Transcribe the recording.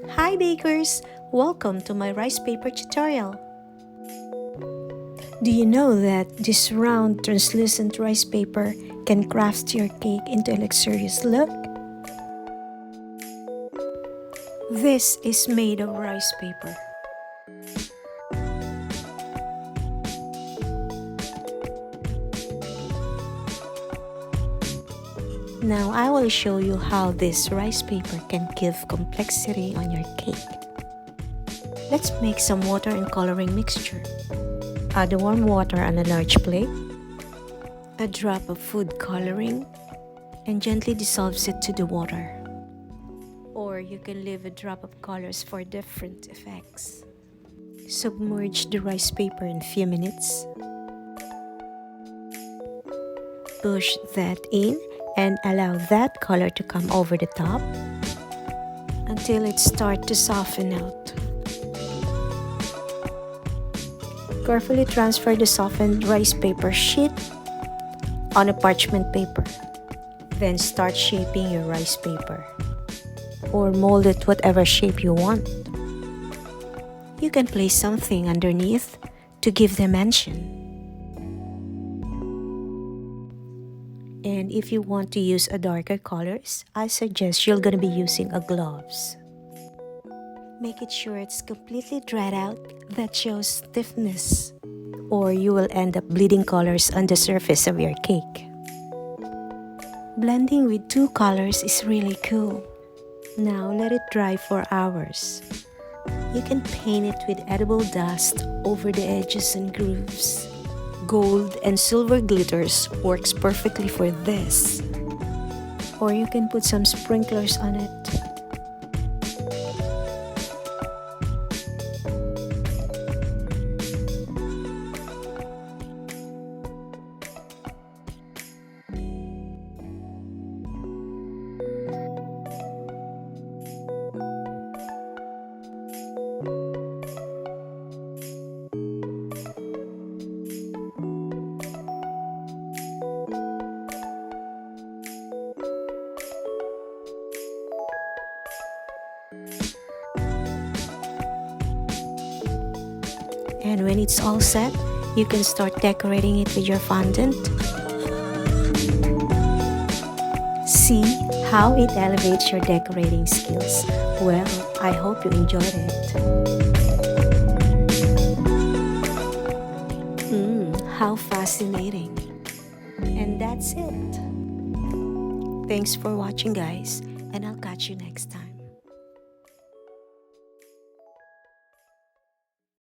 Hi bakers! Welcome to my rice paper tutorial. Do you know that this round translucent rice paper can craft your cake into a luxurious look? This is made of rice paper. Now I will show you how this rice paper can give complexity on your cake. Let's make some water and coloring mixture. Add the warm water on a large plate, a drop of food coloring, and gently dissolves it to the water. Or you can leave a drop of colors for different effects. Submerge the rice paper in a few minutes. Push that in and allow that color to come over the top until it starts to soften out. Carefully transfer the softened rice paper sheet on a parchment paper. Then start shaping your rice paper, or mold it whatever shape you want. You can place something underneath to give dimension. And if you want to use a darker colors, I suggest you're gonna be using a gloves. Make it sure it's completely dried out, that shows stiffness, or you will end up bleeding colors on the surface of your cake. Blending with two colors is really cool. Now let it dry for hours. You can paint it with edible dust over the edges and grooves. Gold and silver glitters works perfectly for this. Or you can put some sprinklers on it. And when it's all set, you can start decorating it with your fondant. See how it elevates your decorating skills. Well, I hope you enjoyed it. How fascinating. And that's it. Thanks for watching, guys, and I'll catch you next time.